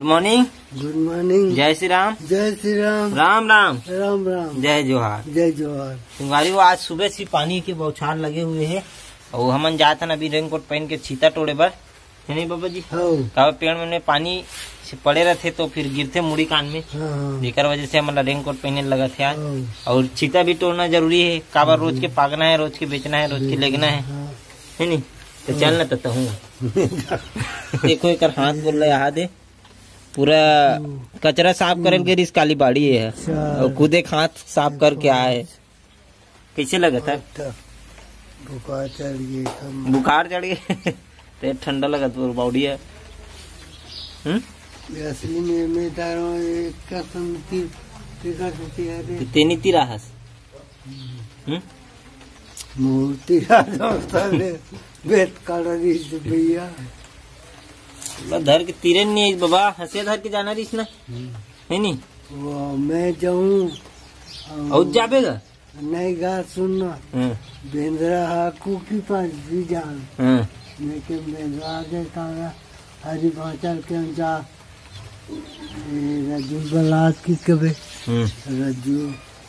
Good morning. Good morning. जय श्री राम। जय श्री राम। राम राम। राम राम। जय जोहार। जय जोहार। तुम्हारी वो आज सुबह से पानी के बौछार लगे हुए है और हमन जाता न अभी रेनकोट पहन के छीता तोड़े बर है नहीं बाबा जी। कहा पेड़ में पानी से पड़े रहते तो फिर गिरते मुड़ी कान में, जेकर वजह से हमारा रेनकोट पहनने लगा थे आज। और छीता भी तोड़ना जरूरी है, काबर रोज के पागना है, रोज के बेचना है, रोज के लेगना है नहीं तो चलना तो हूँ। देखो एक हाथ बोल रहा हाथ है पूरा कचरा साफ करे के रिस काली बाड़ी है और खुद एक हाथ साफ करके आए। कैसे लगा था? बुखार चढ़ गया। बुखार चढ़ गया तो ठंडा लगा तो बॉडी है। असली में तारो तेनी तिराहस मूर्ति बेत काढ़ा भैया धर के तीरे नहीं बाबा, हंसे धर के जाना रिस ना है नहीं। वो मैं जाऊँ और जाबेगा नहीं गा सुनना बेंद्रा हाकू की पास भी जान मैं के बेंद्रा आगे कागा हरी भाचल के जा रज्जू बलात की कबे रज्जू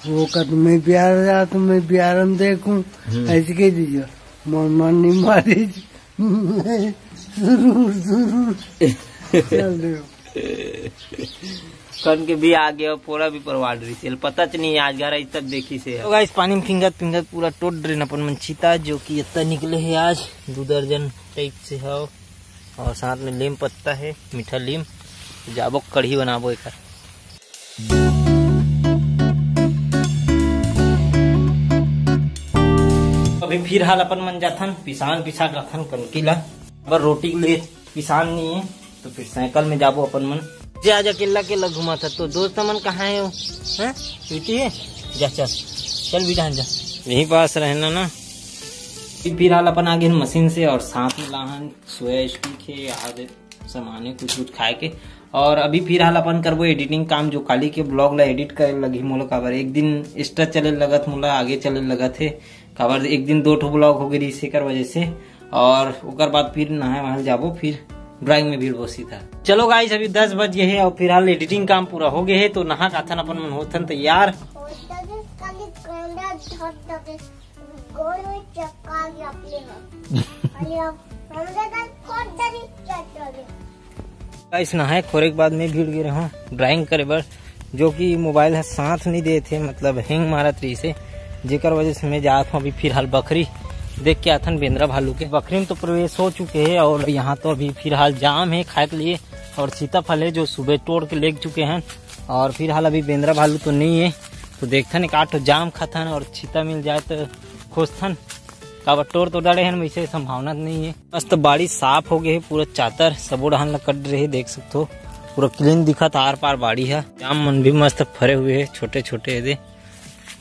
वो का तुम्हें प्यार जा तुम्हें प्यार हम देखूं ऐसे कह दीजिए मन नहीं मारी जरूर चल रहे कन के भी आ गया पूरा भी परवाड़ रही थी, पता नहीं आज घर आज तक देखी से है। तो इस पानी में फिंगत पूरा टोट रहे अपन मन चीता जो कि इतना निकले है आज 2 दर्जन टाइप से है और साथ में लीम पत्ता है, मीठा लीम। जाबो कढ़ी बनाबो एक। अभी फिर हाल अपन मन जाथन पिसान पिसा रखन कनकीला पर रोटी के लिए पिसान नहीं है तो फिर साइकिल में जाबो अपन मन। जे आज अकेला अकेला घुमा था तो दोस्त मन कहाँ है वो है जा चल भी जा यही पास रहना ना। फिर हाल अपन आगे मशीन से और साथ में लाहन सोया स्टिक है आगे सामाने कुछ खाए के। और अभी फिर हाल अपन करबो एडिटिंग काम जो काली के ब्लॉग ला एडिट करे लगी मोला काबर एक दिन एक्स्ट्रा चले लगत मोला आगे चले लगा थे काबर एक दिन 2 ठो ब्लॉग हो गई इसी कर वजह से। और उकर बाद फिर नहाए वहां जाबो फिर ड्राइंग में भीड़ बसी था। चलो गाइस अभी 10 बज गए है और फिर हाल एडिटिंग काम पूरा हो गए है तो नहा का अपन मन होथन तैयार। गाइस नहाए खोरे के बाद में भीड़ गिरे हूँ ड्राइंग करे बर जो कि मोबाइल है साथ नहीं दे थे मतलब हैंग मारा रही से जेकर वजह से मैं जाता हूँ। अभी फिर हाल बकरी देख के आथन बेंद्रा भालू के बकरी में तो प्रवेश हो चुके हैं और यहाँ तो अभी फिलहाल जाम है खाए के लिए और सीताफल है जो सुबह तोड़ के ले चुके हैं। और फिर हाल अभी बेंद्रा भालू तो नहीं है तो देखथन एक 8 जाम खाथन और चीता मिल जाए तो खोजथन काबर तोड़ तो डरे हैं वैसे संभावना नहीं है। मस्त बाड़ी साफ हो गई है पूरा चातर सबो डहान कट रहे देख सकते हो पूरा क्लीन दिखत आर पार बाड़ी है। जाम मन भी मस्त फरे हुए है छोटे छोटे दे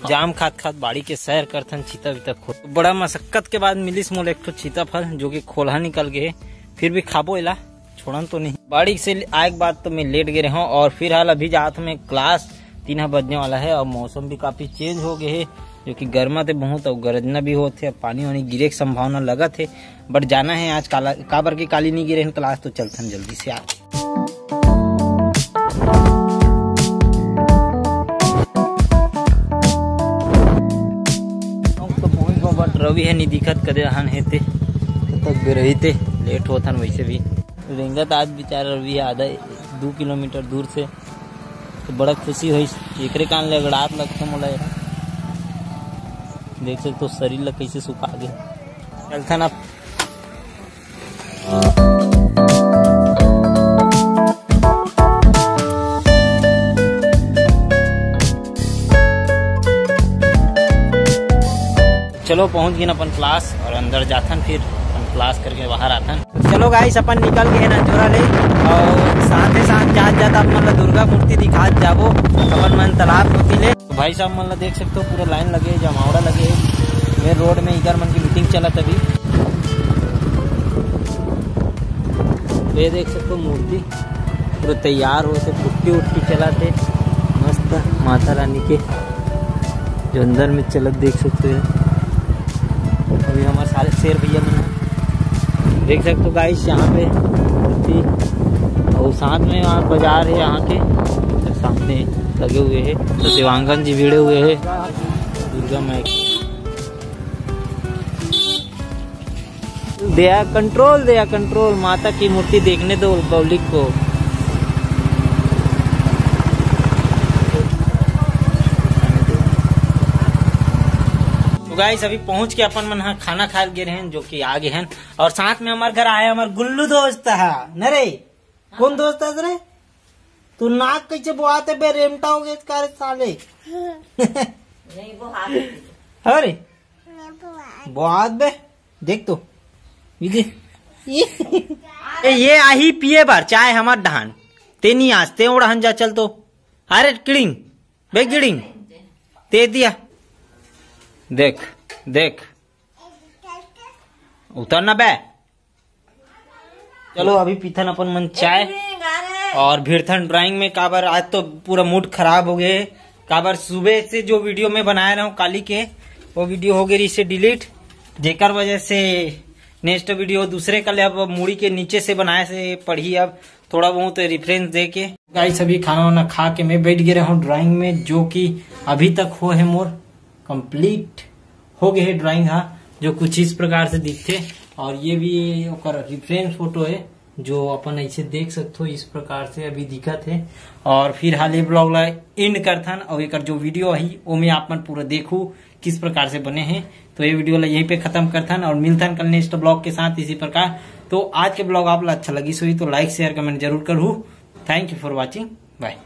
जाम खात बाड़ी के सैर करथन चीता भी तक तो बड़ा मशक्कत के बाद मिलिस मोल एक चीता फल जो कि खोला निकल गए फिर भी खाबो इला छोड़न तो नहीं। बाड़ी से आए के बाद तो मैं लेट गए हूँ और फिर हाल अभी जात में क्लास 3 बजने वाला है और मौसम भी काफी चेंज हो गए है जो कि गर्मा थे बहुत और गरजना भी होते पानी वानी गिरे की संभावना लगा थे बट जाना है आज काबर की काली नहीं गिरे क्लास तो चलथन जल्दी से आ। रवि है नहीं दिखत कदे हन है ते तक भी रही थे लेट होथन वैसे भी रेंगत आज बेचारा रवि आधा 2 किलोमीटर दूर से तो बड़ा खुशी हुई एकरे कान ले गड़ात लगते मोला देख सकते तो शरीर ला कैसे सुखा गए चलथन अब। चलो पहुंच गए अपन क्लास और अंदर जाथन फिर अपन क्लास करके बाहर आथन। तो चलो गाइस अपन निकल गए ना जोरा ले और साथ ही साथ जात अपन दुर्गा मूर्ति दिखा जाबो अपन मन तालाब होती ले तो भाई साहब मन देख सकते हो पूरा लाइन लगे जमावड़ा लगे मेन रोड में इधर मन की मीटिंग चला तभी तो ये देख सकते हो मूर्ति पूरा तैयार हो से पुट्टी उट्टी चला थे मस्त माता रानी के जो अंदर में चलत देख सकते हो। अभी हमारे सारे शेर भैया देख सकते हो गाइस यहाँ पे और साथ में वहाँ बाजार है यहाँ के तो सामने लगे हुए हैं, तो शिवांगन जी भिड़े हुए हैं दुर्गा माई। दया कंट्रोल माता की मूर्ति देखने दो पब्लिक को। तो गाइस अभी पहुंच के अपन मन खाना खा गए हैं, जो कि आगे हैं। और साथ में हमारे घर आया हमारे गुल्लू दोस्त है न रे। कौन दोस्त है रे? तू नाक कैसे बुआते बे? रेमटा हो गए कार साले। नहीं वो हाथ अरे बुआत बे देख तो ये आही पिए बार चाय हमार डहान ते नहीं आसते उड़ान जा चल तो। अरे किड़िंग बे गिड़िंग ते दिया देख देख उतरना बे। चलो अभी पीथन अपन मन चाय और भीड़थन ड्राइंग में। काबर आज तो पूरा मूड खराब हो गए। काबर सुबह से जो वीडियो में बनाया रहा हूँ काली के वो वीडियो हो गई इससे डिलीट, जेकर वजह से नेक्स्ट वीडियो दूसरे कल अब मूड़ी के नीचे से बनाए से पढ़ी अब थोड़ा बहुत रेफरेंस दे के। गाइस अभी खाना वाना खा के मैं बैठ गया हूँ ड्राइंग में, जो कि अभी तक हो है मोर कंप्लीट हो गए है ड्राइंग। हाँ जो कुछ इस प्रकार से दिखते और ये भी रेफरेंस फोटो है जो अपन ऐसे देख सकते हो इस प्रकार से अभी दिखत है। और फिर हाल ये ब्लॉग ला एंड करथन और एक जो वीडियो है वो मैं आप मन पूरा देखू किस प्रकार से बने हैं। तो ये वीडियो ला यहीं पे खत्म करथन और मिलथन कल नेक्स्ट ब्लॉग के साथ इसी प्रकार। तो आज के ब्लॉग आप अच्छा लगी सो तो लाइक शेयर कमेंट जरूर करूँ। Thank you for watching, bye.